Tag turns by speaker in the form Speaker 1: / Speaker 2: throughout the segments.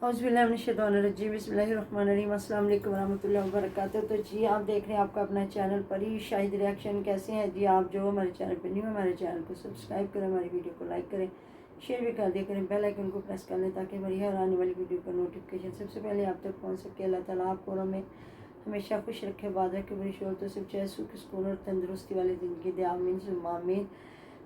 Speaker 1: औज़ुबिल्लाहिमिनश्शैतानिर्रजीम बिस्मिल्लाहिर्रहमानिर्रहीम अस्सलाम वालेकुम रहमतुल्लाहि व बरकातुहू। तो जी आप देख रहे हैं आपका अपना चैनल परी शाहिद रिएक्शन। कैसे हैं जी आप? जो हमारे चैनल पर न्यू है हमारे चैनल को सब्सक्राइब करें, हमारी वीडियो को लाइक करें, शेयर भी कर दिया करें, बेल आइकन को प्रेस कर लें ताकि हमारी हर आने वाली वीडियो का नोटिफिकेशन सबसे पहले आप तक पहुँच सके। अल्लाह ताला आपको और हमें हमेशा खुश रखे, बाद रखे, बड़ी शोहरतों से चाहे सुख सुकून और तंदुरुस्ती वाली ज़िंदगी दे, आमीन सुम्मा आमीन।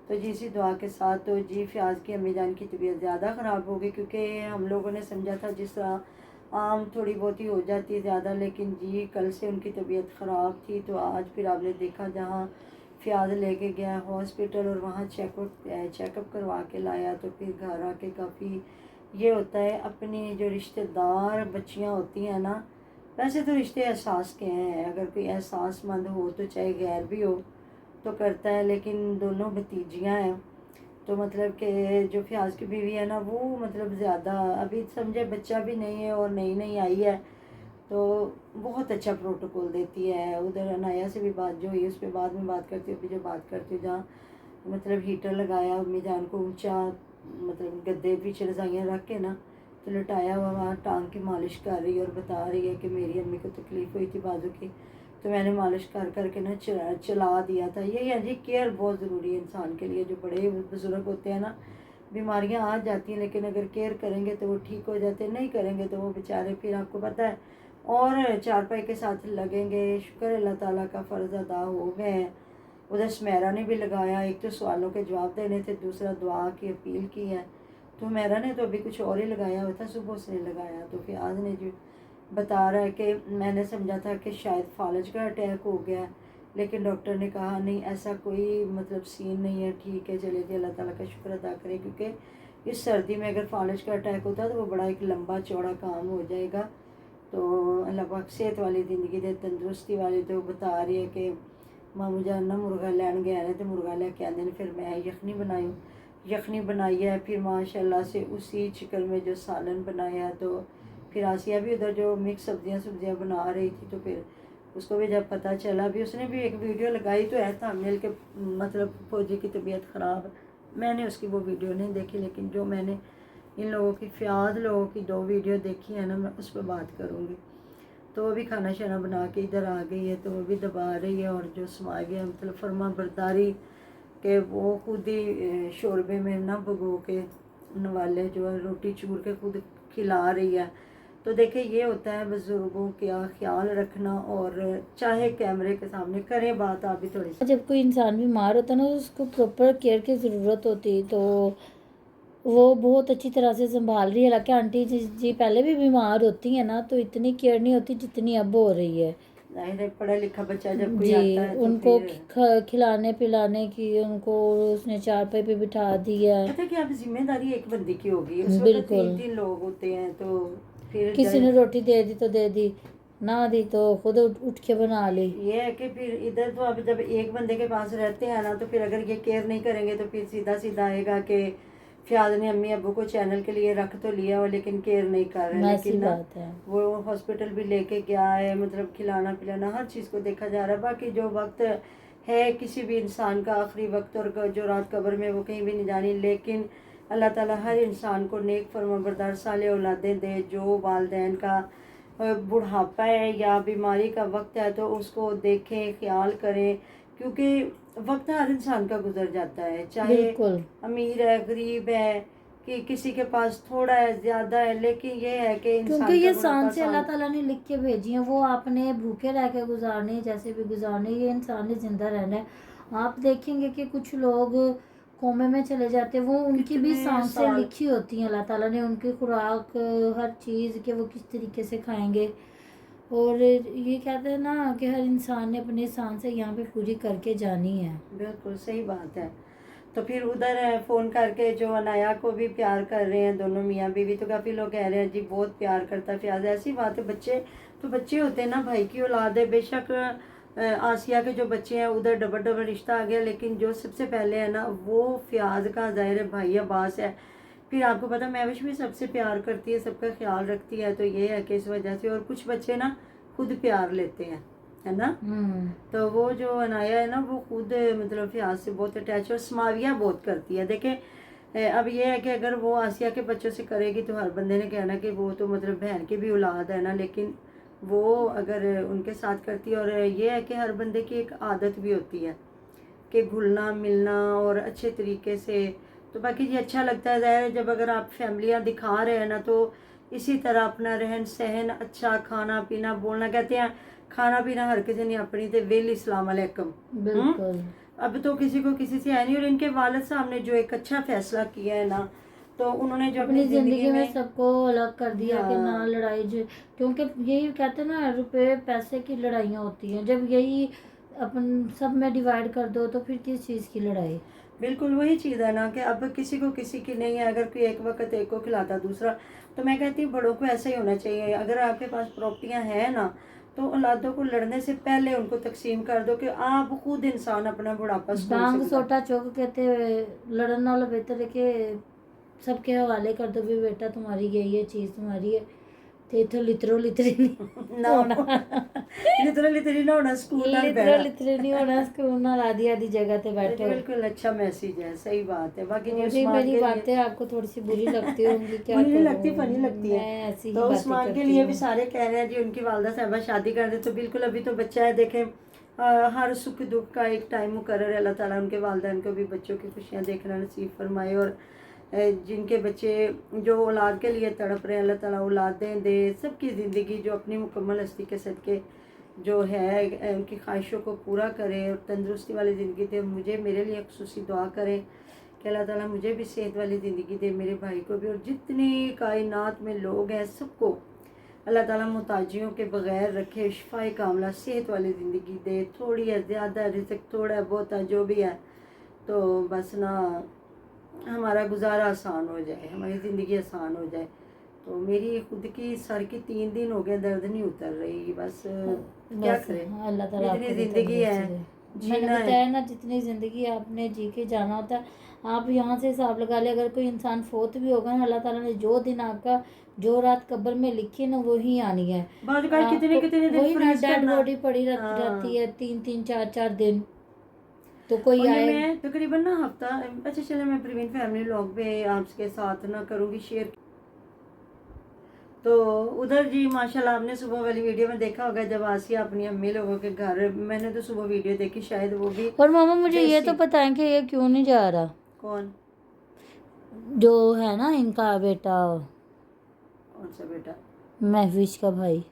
Speaker 1: तो जी इसी दुआ के साथ तो जी फ़याज़ की अम्मी जान की तबीयत ज़्यादा ख़राब हो गई, क्योंकि हम लोगों ने समझा था जिस तरह आम थोड़ी बहुत ही हो जाती है ज़्यादा, लेकिन जी कल से उनकी तबीयत ख़राब थी। तो आज फिर आपने देखा जहाँ फ़याज़ लेके गया हॉस्पिटल और वहाँ चेकअप करवा के लाया, तो फिर घर आके काफ़ी ये होता है अपनी जो रिश्तेदार बच्चियाँ होती हैं ना, वैसे तो रिश्ते एहसास के हैं, अगर कोई एहसासमंद हो तो चाहे गैर भी हो तो करता है, लेकिन दोनों भतीजियाँ हैं। तो मतलब कि जो फ़याज़ की बीवी है ना वो मतलब ज़्यादा अभी समझे बच्चा भी नहीं है और नई नई आई है, तो बहुत अच्छा प्रोटोकॉल देती है। उधर अनाया से भी बात जो हुई उस पर बाद में बात करती हूँ, अभी जो बात करती हूँ जहाँ मतलब हीटर लगाया अम्मी जान को ऊंचा, मतलब गद्दे पीछे रजाइयाँ रख के ना तो लटाया हुआ वहाँ टांग की मालिश कर रही है और बता रही है कि मेरी अम्मी को तकलीफ़ हुई थी बाजू की, तो मैंने मालिश कर करके ना चला दिया था। यही है जी, केयर बहुत ज़रूरी है इंसान के लिए। जो बड़े बुज़ुर्ग होते हैं ना, बीमारियां आ जाती हैं लेकिन अगर केयर करेंगे तो वो ठीक हो जाते हैं, नहीं करेंगे तो वो बेचारे फिर आपको पता है और चारपाई के साथ लगेंगे। शुक्र अल्लाह ताला का फ़र्ज़ अदा हो गए हैं। उधर स्मेरा ने भी लगाया, एक तो सवालों के जवाब देने थे, दूसरा दुआ की अपील की है। तो मेरा ने तो अभी कुछ और ही लगाया हुआ था, सुबह उसने लगाया। तो फिर आज ने जो बता रहा है कि मैंने समझा था कि शायद फालज का अटैक हो गया, लेकिन डॉक्टर ने कहा नहीं ऐसा कोई मतलब सीन नहीं है, ठीक है चले जी अल्लाह ताला का शुक्र अदा करें, क्योंकि इस सर्दी में अगर फालज का अटैक होता है तो वो बड़ा एक लंबा चौड़ा काम हो जाएगा। तो अल्लाह पाक सेहत वाली ज़िंदगी दे, तंदुरुस्ती वाली। तो बता रही है कि मामू जान ना मुर्गा लैन गए ने तो मुर्गा लेके आते हैं, फिर मैं यखनी बनाई है, फिर माशाल्लाह से उसी चिकन में जो सालन बनाया। तो फिर आसिया भी उधर जो मिक्स सब्जियां बना रही थी, तो फिर उसको भी जब पता चला भी उसने भी एक वीडियो लगाई तो है थांबनेल के मतलब फौजी की तबीयत ख़राब। मैंने उसकी वो वीडियो नहीं देखी, लेकिन जो मैंने इन लोगों की फ़याज़ लोगों की 2 वीडियो देखी है ना, मैं उस पर बात करूँगी। तो वो भी खाना शाना बना के इधर आ गई है, तो वो भी दबा रही है। और जो समा गया मतलब फरमा बरदारी के वो खुद ही शोरबे में ना भगो के नवाले जो है रोटी चूर के खुद खिला रही है। तो देखिए ये होता है बुज़ुर्गों का ख्याल रखना, और चाहे कैमरे के सामने करें बात आप भी थोड़ी सी।
Speaker 2: जब कोई इंसान बीमार होता है ना तो उसको प्रॉपर केयर की ज़रूरत होती है, तो वो बहुत अच्छी तरह से संभाल रही है। हालांकि आंटी जी पहले भी बीमार होती हैं ना, तो इतनी केयर नहीं होती जितनी अब हो रही है।
Speaker 1: जाहिर है पढ़ा लिखा बच्चा जब कोई
Speaker 2: जी,
Speaker 1: आता है तो
Speaker 2: उनको
Speaker 1: फिर
Speaker 2: खिलाने पिलाने की उनको उसने चारपाई पे बिठा दिया है।
Speaker 1: पता है कि अब जिम्मेदारी एक बंदे की होगी, उस वक्त
Speaker 2: बिल्कुल,
Speaker 1: 3 लोग होते हैं, तो फिर
Speaker 2: किसी ने रोटी दे दी तो दे दी, ना दी तो खुद उठ के बना ली।
Speaker 1: ये है कि फिर इधर तो अब जब एक बंदे के पास रहते हैं ना, तो फिर अगर ये केयर नहीं करेंगे तो फिर सीधा सीधा आएगा कि फ़याज़ ने अम्मी अब्बू को चैनल के लिए रख तो लिया हो लेकिन केयर नहीं कर रहे।
Speaker 2: ऐसी
Speaker 1: लेकिन ना
Speaker 2: बात है।
Speaker 1: वो हॉस्पिटल भी लेके गया है, मतलब खिलाना पिलाना हर चीज़ को देखा जा रहा है। बाकी जो वक्त है किसी भी इंसान का आखिरी वक्त, और जो रात कब्र में वो कहीं भी नहीं जानी, लेकिन अल्लाह ताला हर इंसान को नेक फरमाबरदार साले औलादें दे। जो वालदैन का बुढ़ापा है या बीमारी का वक्त है तो उसको देखें, ख्याल करें, क्योंकि वक्त हर इंसान का गुजर जाता है, चाहे
Speaker 2: बिल्कुल,
Speaker 1: अमीर है गरीब है कि किसी के पास थोड़ा है ज़्यादा है, लेकिन ये है कि
Speaker 2: क्योंकि
Speaker 1: इंसान का
Speaker 2: ये
Speaker 1: बुढ़ापा
Speaker 2: सांस से अल्लाह ताला ने लिख के भेजी हैं, वो आपने भूखे रह के गुजारने जैसे भी गुजारने, ये इंसान ने जिंदा रहना है। आप देखेंगे कि कुछ लोग कोमे में चले जाते हैं, वो उनकी भी
Speaker 1: कितने
Speaker 2: सांसें
Speaker 1: साल
Speaker 2: लिखी होती हैं अल्लाह ताला ने, उनकी खुराक हर चीज़ के वो किस तरीके से खाएंगे। और ये कहते हैं ना कि हर इंसान ने अपनी सांसें यहाँ पे पूरी करके जानी है।
Speaker 1: बिल्कुल सही बात है। तो फिर उधर है फ़ोन करके जो अनाया को भी प्यार कर रहे हैं दोनों मियाँ बीवी, तो काफ़ी लोग कह रहे हैं जी बहुत प्यार करता है फ़याज़। ऐसी बात है, बच्चे तो बच्चे होते हैं ना, भाई की औलाद है। बेशक आसिया के जो बच्चे हैं उधर डबल डबल रिश्ता आ गया, लेकिन जो सबसे पहले है ना वो फ़याज़ का ज़ाहिर है भाई अब्बास है। फिर आपको पता महविश भी सबसे प्यार करती है, सबका ख्याल रखती है, तो ये है कि इस वजह से। और कुछ बच्चे ना खुद प्यार लेते हैं, है ना। तो वो जो अनाया है ना वो खुद मतलब फ़याज़ से बहुत अटैच, और समाविया बहुत करती है। देखें अब ये है कि अगर वो आसिया के बच्चों से करेगी तो हर बंदे ने कहना कि वो तो मतलब बहन की भी औलाद है ना, लेकिन वो अगर उनके साथ करती है, और ये है कि हर बंदे की एक आदत भी होती है कि घुलना मिलना और अच्छे तरीके से। तो बाकी ये अच्छा लगता है, ज़ाहिर है जब अगर आप फैमिलियाँ दिखा रहे हैं ना, तो इसी तरह अपना रहन सहन, अच्छा खाना पीना, बोलना, कहते हैं खाना पीना हर किसी ने अपनी थे वेल इस्लाम अलैकुम।
Speaker 2: बिल्कुल।
Speaker 1: अब तो किसी को किसी से है नहीं, और इनके वालिद साहब ने जो एक अच्छा फैसला किया है ना, तो उन्होंने जो
Speaker 2: अपनी
Speaker 1: अपनी
Speaker 2: जिंदगी में सबको अलग कर दिया कि ना
Speaker 1: हाँ
Speaker 2: लड़ाई क्योंकि यही कहते हैं ना, रुपए पैसे की लड़ाइयाँ होती हैं। जब यही अपन सब में डिवाइड कर दो तो फिर किस चीज़ की लड़ाई।
Speaker 1: बिल्कुल वही चीज़ है ना कि अब किसी को किसी की नहीं है। अगर कोई एक वक्त एक को खिलाता दूसरा, तो मैं कहती हूँ बड़ों को ऐसा ही होना चाहिए। अगर आपके पास प्रॉपर्टियाँ हैं ना, तो औलादों को लड़ने से पहले उनको तकसीम कर दो कि आप खुद इंसान अपना बुढ़ापा सुकून से
Speaker 2: डांग
Speaker 1: गुजारे।
Speaker 2: सोटा चौक कहते हुए लड़न वाला बेहतर है कि सबके हवाले कर दो भी बेटा तुम्हारी ये चीज़ तुम्हारी है, ते इत्थों लितरो लितरी नहीं
Speaker 1: ना
Speaker 2: होना।
Speaker 1: लिटरली ना होना, स्कूल ना
Speaker 2: लितरो
Speaker 1: बैठा।
Speaker 2: लितरी नहीं होना, स्कूल ना आधी आधी जगह पे
Speaker 1: तो
Speaker 2: बैठे हो।
Speaker 1: बिल्कुल अच्छा मैसेज है, सही बात है। बाकी जी
Speaker 2: वो भी
Speaker 1: उस्मान
Speaker 2: मेरी
Speaker 1: के लिए
Speaker 2: बातें आपको थोड़ी सी बुरी लगती होंगी, क्या
Speaker 1: बुरी नहीं
Speaker 2: करूं,
Speaker 1: लगती, फनी लगती है।
Speaker 2: मैं ऐसी ही
Speaker 1: तो
Speaker 2: बातें
Speaker 1: उस्मान के
Speaker 2: करती
Speaker 1: लिए
Speaker 2: हूँ।
Speaker 1: भी सारे कह रहे हैं जी उनकी वालदा साहबा शादी कर दे, तो बिल्कुल अभी तो बच्चा है, देखें हर सुख दुख का एक टाइम मुकर्रर है। अल्लाह ताला उनके वालिदैन को भी बच्चों की खुशियाँ देखना नसीब फरमाए, और जिनके बच्चे जो औलाद के लिए तड़प रहे हैं, अल्लाह ताला औलादें दे, सबकी ज़िंदगी जो अपनी मुकम्मल हस्ती के सदके जो है उनकी ख्वाहिशों को पूरा करे और तंदुरुस्ती वाली ज़िंदगी दे। मुझे मेरे लिए खुसूसी दुआ करें कि अल्लाह ताला मुझे भी सेहत वाली ज़िंदगी दे, मेरे भाई को भी, और जितनी कायनात में लोग हैं सबको अल्लाह ताला मुताजियों के बगैर रखे, शिफाए कामला सेहत वाली ज़िंदगी दे। थोड़ी है ज़्यादा रिज़्क, थोड़ा है बहुत है, जो भी है, तो बस ना हमारा गुजारा आसान हो जाए, हमारी ज़िंदगी आसान हो जाए। तो मेरी खुद की सर की 3 दिन हो गए, दर्द नहीं उतर रही, बस क्या
Speaker 2: बस
Speaker 1: करें,
Speaker 2: अल्लाह ताला
Speaker 1: जितनी
Speaker 2: आपको भी
Speaker 1: ज़िंदगी
Speaker 2: तंदुरुस्ती
Speaker 1: है
Speaker 2: दे। मैंने
Speaker 1: जीना है।
Speaker 2: बताया ना, जितनी ज़िंदगी आपने जी के जाना होता है, आप यहाँ से हिसाब लगा ले। अगर कोई इंसान फोत भी होगा ना, अल्लाह ताला ने जो दिन आपका जो रात कब्र में लिखी है ना, वही आनी है
Speaker 1: कितने
Speaker 2: आपको।
Speaker 1: कितने दिन
Speaker 2: वही ना,
Speaker 1: फ्रीज
Speaker 2: डेड
Speaker 1: करना।
Speaker 2: बॉडी पड़ी रहती है 3 3 4 4 दिन, तो कोई
Speaker 1: और ये
Speaker 2: आए।
Speaker 1: मैं तकरीबन ना हफ्ता, अच्छा चलो मैं प्रवीण फैमिली व्लॉग पे आपके साथ ना करूँगी शेयर। तो उधर जी माशाल्लाह आपने सुबह वाली वीडियो में देखा होगा, जब आसिया अपनी अम्मी लोगों के घर, मैंने तो सुबह वीडियो देखी, शायद वो भी
Speaker 2: और मामा मुझे ये तो
Speaker 1: देसी।
Speaker 2: बताएं कि ये क्यों नहीं जा रहा,
Speaker 1: कौन
Speaker 2: जो है ना इनका बेटा,
Speaker 1: कौन सा बेटा?
Speaker 2: महविश का भाई,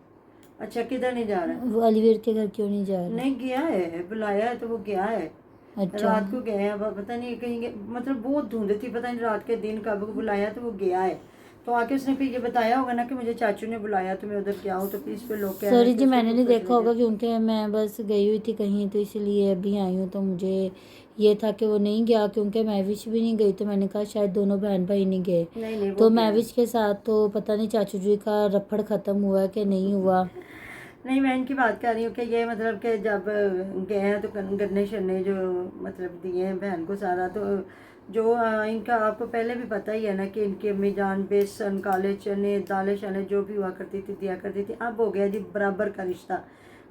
Speaker 1: अच्छा किधर नहीं जा रहा?
Speaker 2: वो अलीवीर के घर क्यों नहीं जा रहा?
Speaker 1: नहीं गया है, बुलाया है तो वो गया है।
Speaker 2: अच्छा।
Speaker 1: रात को गए हैं, अब पता नहीं कहीं मतलब बहुत धुंध थी, पता नहीं रात के दिन कब बुलाया, तो वो गया है। तो आके उसने फिर ये बताया होगा ना कि मुझे चाचू ने बुलाया तो मैं उधर गया हूँ, तो फिर इस पे लोग कह रहे
Speaker 2: सॉरी
Speaker 1: हैं कि
Speaker 2: जी,
Speaker 1: उसको
Speaker 2: मैंने
Speaker 1: क्यों
Speaker 2: नहीं
Speaker 1: सोचने
Speaker 2: देखा होगा
Speaker 1: दिया।
Speaker 2: क्योंकि मैं बस गई हुई थी कहीं, तो इसलिए अभी आई हूँ। तो मुझे ये था कि वो नहीं गया, क्योंकि महविश भी नहीं गई, तो मैंने कहा शायद दोनों बहन भाई नहीं गए।
Speaker 1: नहीं वो
Speaker 2: तो
Speaker 1: गया है।
Speaker 2: महविश के साथ तो पता नहीं चाचू जी का रफड़ ख़त्म हुआ है कि नहीं हुआ।
Speaker 1: नहीं मैं इनकी बात कर रही हूँ कि ये मतलब कि जब गए हैं तो गन्ने शन्ने जो मतलब दिए हैं बहन को सारा, तो जो इनका आपको पहले भी पता ही है ना कि इनकी अम्मी जान बेसन काले चने दालें शाले जो भी हुआ करती थी दिया करती थी। अब हो गया जी बराबर का रिश्ता,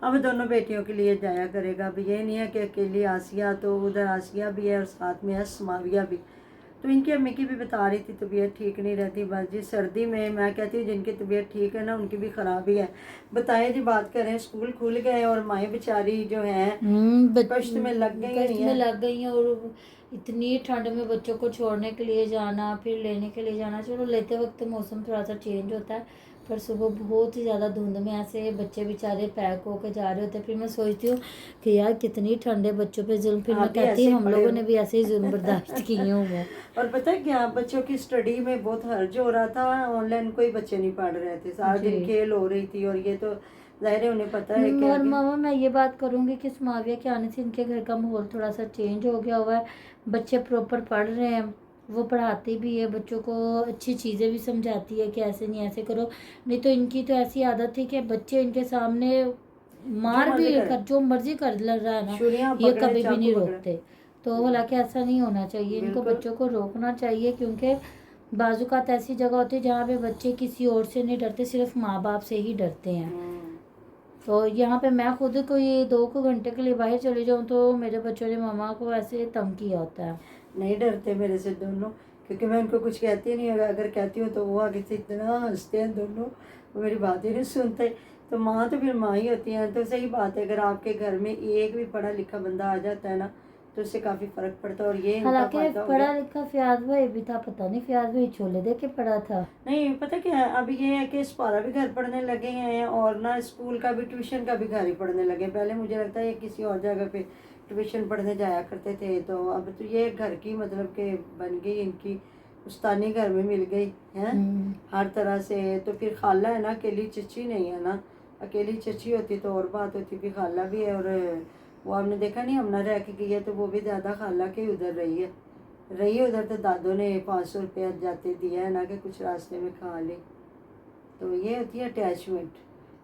Speaker 1: अब दोनों बेटियों के लिए जाया करेगा। अब ये नहीं है कि अकेली आसिया, तो उधर आसिया भी है और साथ में है समाविया भी। तो इनकी अम्मी की भी बता रही थी तबीयत ठीक नहीं रहती, बस जी सर्दी में मैं कहती हूँ जिनकी तबीयत ठीक है ना उनकी भी ख़राबी है। बताएं जी, बात करें, स्कूल खुल गए और माएँ बेचारी जो हैं कष्ट में लग गई हुई
Speaker 2: कष्ट में
Speaker 1: हैं।
Speaker 2: लग गई हैं, और इतनी ठंड में बच्चों को छोड़ने के लिए जाना, फिर लेने के लिए जाना। चलो लेते वक्त मौसम थोड़ा सा चेंज होता है, पर सुबह बहुत ही ज़्यादा धुंध में ऐसे बच्चे बेचारे पैक होकर जा रहे होते हैं। फिर मैं सोचती हूँ कि यार कितनी ठंड है, बच्चों पे जुल्म। फिर
Speaker 1: आप
Speaker 2: मैं
Speaker 1: भी
Speaker 2: कहती
Speaker 1: ऐसे ही
Speaker 2: हूँ हम
Speaker 1: पड़े
Speaker 2: लोगों
Speaker 1: हो।
Speaker 2: ने भी ऐसे ही जुल्म बर्दाश्त किए होंगे।
Speaker 1: और पता है क्या, बच्चों की स्टडी में बहुत हर्ज हो रहा था, ऑनलाइन कोई बच्चे नहीं पढ़ रहे थे, सारा दिन
Speaker 2: जी।
Speaker 1: खेल हो रही थी। और ये तो ज़ाहिर है उन्हें पता है कि
Speaker 2: और
Speaker 1: आगे
Speaker 2: मामा मैं ये बात करूँगी कि समाविया के आने से इनके घर का माहौल थोड़ा सा चेंज हो गया हुआ है। बच्चे प्रॉपर पढ़ रहे हैं, वो पढ़ाती भी है बच्चों को, अच्छी चीज़ें भी समझाती है कि ऐसे नहीं ऐसे करो। नहीं तो इनकी तो ऐसी आदत थी कि बच्चे इनके सामने मार भी कर जो मर्जी कर लग रहा है ना,
Speaker 1: छुरियाँ
Speaker 2: ये
Speaker 1: पकड़े
Speaker 2: कभी भी
Speaker 1: चाकू
Speaker 2: नहीं
Speaker 1: पकड़े।
Speaker 2: रोकते। तो हालांकि ऐसा नहीं होना चाहिए, इनको
Speaker 1: बिल्कुल।
Speaker 2: बच्चों को रोकना चाहिए, क्योंकि बाजुकात ऐसी जगह होती है जहाँ पे बच्चे किसी और से नहीं डरते, सिर्फ माँ बाप से ही डरते हैं। तो यहाँ पे मैं खुद कोई 2 घंटे के लिए बाहर चले जाऊँ तो मेरे बच्चों ने मामा को ऐसे तंग किया होता है।
Speaker 1: नहीं डरते मेरे से दोनों, क्योंकि मैं उनको कुछ कहती नहीं, अगर कहती हूँ तो वो आगे से इतना हंसते हैं दोनों, वो मेरी बातें नहीं सुनते। तो माँ तो फिर माँ ही होती हैं। तो सही बात है, अगर आपके घर में एक भी पढ़ा लिखा बंदा आ जाता है ना तो उससे काफ़ी फ़र्क पड़ता है। और ये इनका
Speaker 2: हालांकि
Speaker 1: फ़ायदा हो
Speaker 2: पढ़ा
Speaker 1: गया।
Speaker 2: लिखा फयाज भाई भी था, पता नहीं फयाज भाई छोले दे के पढ़ा था।
Speaker 1: नहीं पता क्या है, अब ये है कि स्पारा भी घर पढ़ने लगे हैं और ना स्कूल का भी, ट्यूशन का भी घर ही पढ़ने लगे। पहले मुझे लगता है ये किसी और जगह पे ट्यूशन पढ़ने जाया करते थे, तो अब तो ये घर की मतलब के बन गई, इनकी उस्तानी घर में मिल गई है हर तरह से। तो फिर खाला है ना, अकेली चची नहीं है ना, अकेली चची होती तो और बात होती, फिर खाला भी है। और वो आपने देखा नहीं, हमने रह के गई है तो वो भी ज़्यादा खाला के उधर रही है उधर। तो दादों ने 500 रुपया जाते दिया है ना कि कुछ रास्ते में खा ले। तो ये होती है अटैचमेंट।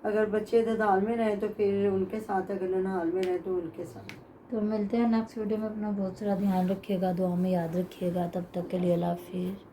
Speaker 1: अगर बच्चे ददाल में रहे तो फिर उनके साथ, अगर ननहाल में रहे तो उनके साथ।
Speaker 2: तो मिलते हैं नेक्स्ट वीडियो में। अपना बहुत सारा ध्यान रखिएगा, दुआ में याद रखिएगा। तब तक के लिए अल्लाह हाफिज़।